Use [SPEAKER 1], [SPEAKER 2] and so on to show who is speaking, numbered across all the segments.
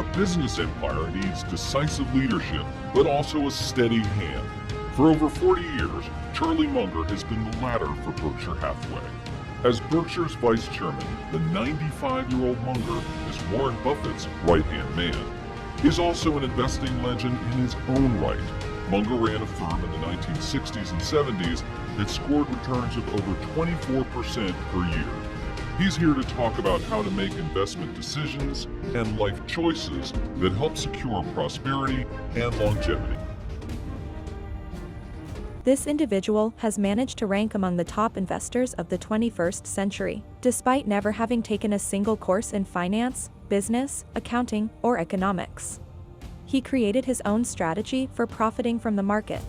[SPEAKER 1] A business empire needs decisive leadership, but also a steady hand. For over 40 years, Charlie Munger has been the ladder for Berkshire Hathaway. As Berkshire's vice chairman, the 95-year-old Munger is Warren Buffett's right-hand man. He's also an investing legend in his own right. Munger ran a firm in the 1960s and 70s that scored returns of over 24% per year. He's here to talk about how to make investment decisions and life choices that help secure prosperity and longevity.
[SPEAKER 2] This individual has managed to rank among the top investors of the 21st century, despite never having taken a single course in finance, business, accounting, or economics. He created his own strategy for profiting from the market.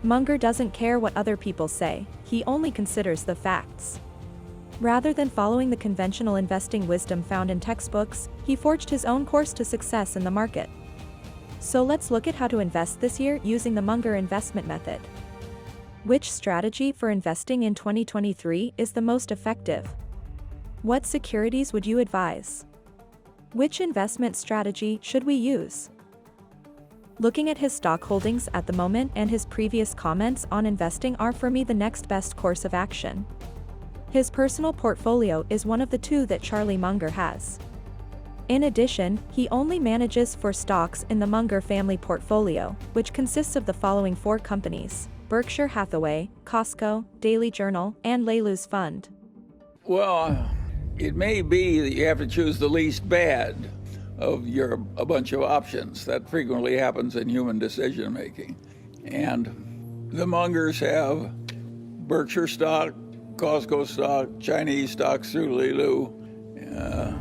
[SPEAKER 2] Munger doesn't care what other people say, he only considers the facts. Rather than following the conventional investing wisdom found in textbooks, he forged his own course to success in the market. So let's look at how to invest this year using the Munger investment method. Which strategy for investing in 2023 is the most effective? What securities would you advise? Which investment strategy should we use? Looking at his stock holdings at the moment and his previous comments on investing are for me the next best course of action. His personal portfolio is one of the two that Charlie Munger has. In addition, he only manages for stocks in the Munger family portfolio, which consists of the following 4 companies: Berkshire Hathaway, Costco, Daily Journal, and Leilu's Fund.
[SPEAKER 3] Well, it may be that you have to choose the least bad of a bunch of options. That frequently happens in human decision making. And the Mungers have Berkshire stock, Costco stock, Chinese stocks through Leilu, a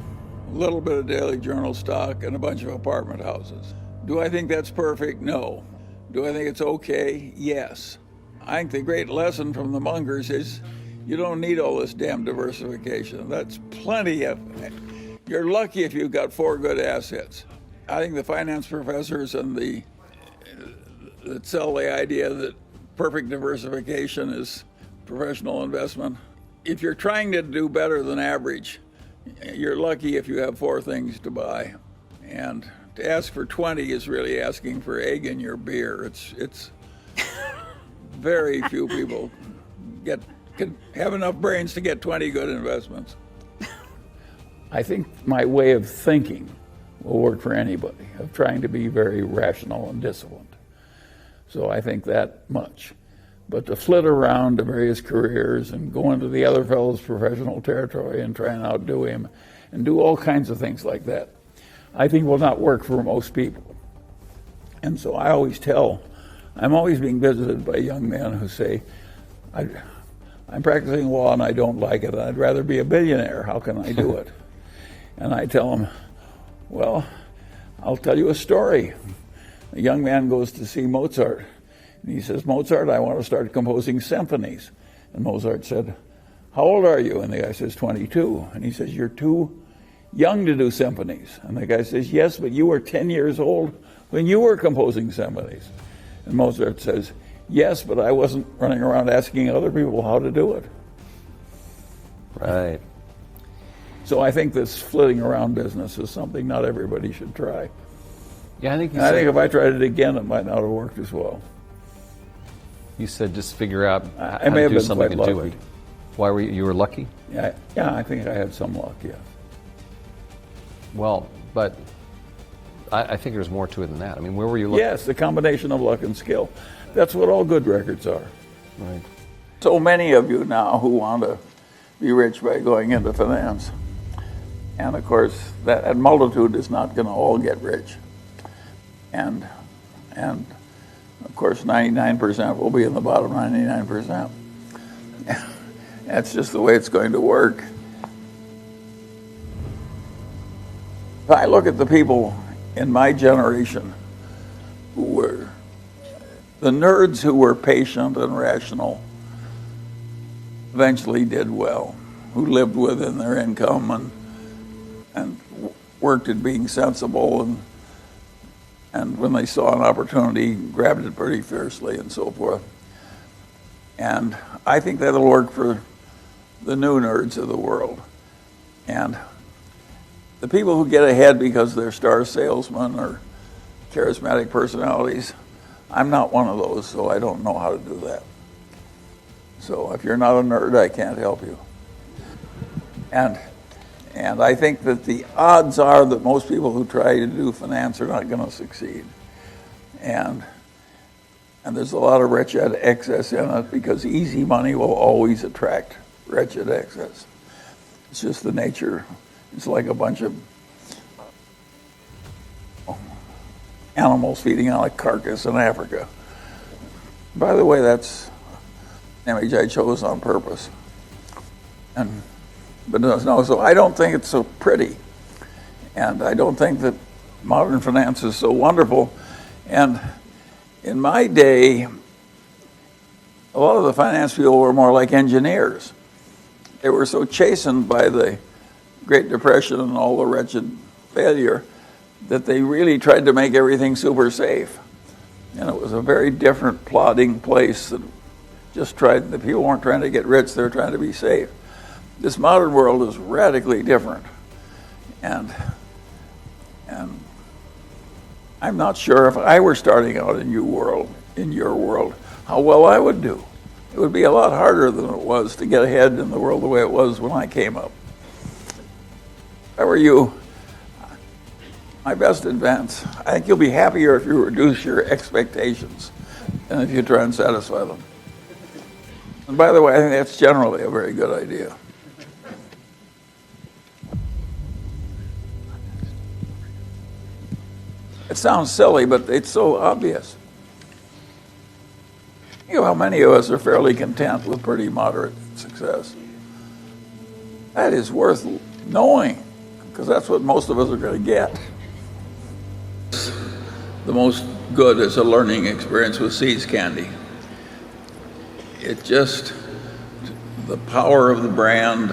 [SPEAKER 3] little bit of Daily Journal stock, and a bunch of apartment houses. Do I think that's perfect? No. Do I think it's okay? Yes. I think the great lesson from the Mungers is you don't need all this damn diversification. That's plenty of it. You're lucky if you've got 4 good assets. I think the finance professors and that sell the idea that perfect diversification is professional investment. If you're trying to do better than average, you're lucky if you have 4 things to buy. And to ask for 20 is really asking for egg in your beer. It's very few people can have enough brains to get 20 good investments. I think my way of thinking will work for anybody, of trying to be very rational and disciplined. So I think that much. But to flit around to various careers and go into the other fellow's professional territory and try and outdo him and do all kinds of things like that, I think will not work for most people. And so I always I'm always being visited by young men who say, I'm practicing law and I don't like it. I'd rather be a billionaire. How can I do it? And I tell them, well, I'll tell you a story. A young man goes to see Mozart. And he says, Mozart, I want to start composing symphonies. And Mozart said, how old are you? And the guy says, 22. And he says, you're too young to do symphonies. And the guy says, yes, but you were 10 years old when you were composing symphonies. And Mozart says, yes, but I wasn't running around asking other people how to do it.
[SPEAKER 4] Right.
[SPEAKER 3] So I think this flitting around business is something not everybody should try.
[SPEAKER 4] Yeah, I think
[SPEAKER 3] if I tried it again, it might not have worked as well.
[SPEAKER 4] You said just figure out how
[SPEAKER 3] I may
[SPEAKER 4] to
[SPEAKER 3] have
[SPEAKER 4] do
[SPEAKER 3] been
[SPEAKER 4] something
[SPEAKER 3] quite
[SPEAKER 4] and do
[SPEAKER 3] lucky.
[SPEAKER 4] it. Why were you were lucky?
[SPEAKER 3] Yeah, I think I had some luck, yeah.
[SPEAKER 4] Well, but I think there's more to it than that. I mean, where were you looking?
[SPEAKER 3] Yes, the combination of luck and skill. That's what all good records are.
[SPEAKER 4] Right.
[SPEAKER 3] So many of you now who want to be rich by going into finance. And of course, that multitude is not going to all get rich. And of course, 99% will be in the bottom 99%. That's just the way it's going to work. If I look at the people in my generation who were the nerds who were patient and rational, eventually did well, who lived within their income and worked at being sensible, and when they saw an opportunity, grabbed it pretty fiercely and so forth. And I think that'll work for the new nerds of the world. And the people who get ahead because they're star salesmen or charismatic personalities, I'm not one of those, so I don't know how to do that. So if you're not a nerd, I can't help you. And I think that the odds are that most people who try to do finance are not going to succeed. And there's a lot of wretched excess in it because easy money will always attract wretched excess. It's just the nature. It's like a bunch of animals feeding on a carcass in Africa. By the way, that's an image I chose on purpose. But no, so I don't think it's so pretty. And I don't think that modern finance is so wonderful. And in my day, a lot of the finance people were more like engineers. They were so chastened by the Great Depression and all the wretched failure that they really tried to make everything super safe. And it was a very different plodding place that the people weren't trying to get rich, they were trying to be safe. This modern world is radically different. And I'm not sure if I were starting out in your world, how well I would do. It would be a lot harder than it was to get ahead in the world the way it was when I came up. If I were you, my best advance, I think you'll be happier if you reduce your expectations than if you try and satisfy them. And by the way, I think that's generally a very good idea. It sounds silly, but it's so obvious. You know how many of us are fairly content with pretty moderate success? That is worth knowing, because that's what most of us are going to get. The most good is a learning experience with seeds candy. It just, the power of the brand,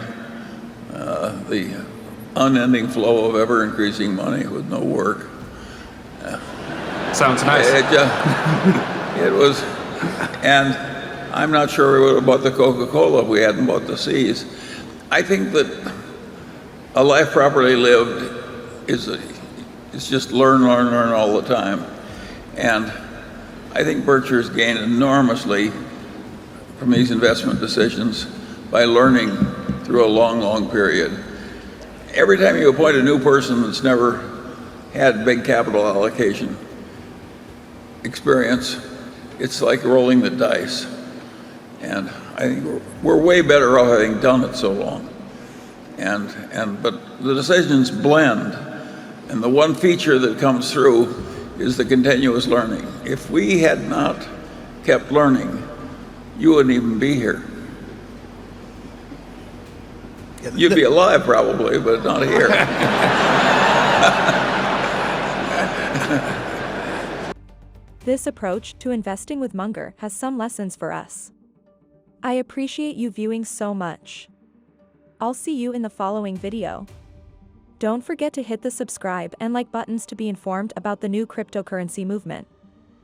[SPEAKER 3] the unending flow of ever-increasing money with no work.
[SPEAKER 5] Sounds nice.
[SPEAKER 3] It was, and I'm not sure we would have bought the Coca-Cola if we hadn't bought the C's. I think that a life properly lived is just learn all the time. And I think Berkshire's gained enormously from these investment decisions by learning through a long period. Every time you appoint a new person that's never had big capital allocation experience, it's like rolling the dice. And I think we're way better off having done it so long. But the decisions blend, and the one feature that comes through is the continuous learning. If we had not kept learning, you wouldn't even be here. You'd be alive probably, but not here.
[SPEAKER 2] This approach to investing with Munger has some lessons for us. I appreciate you viewing so much. I'll see you in the following video. Don't forget to hit the subscribe and like buttons to be informed about the new cryptocurrency movement.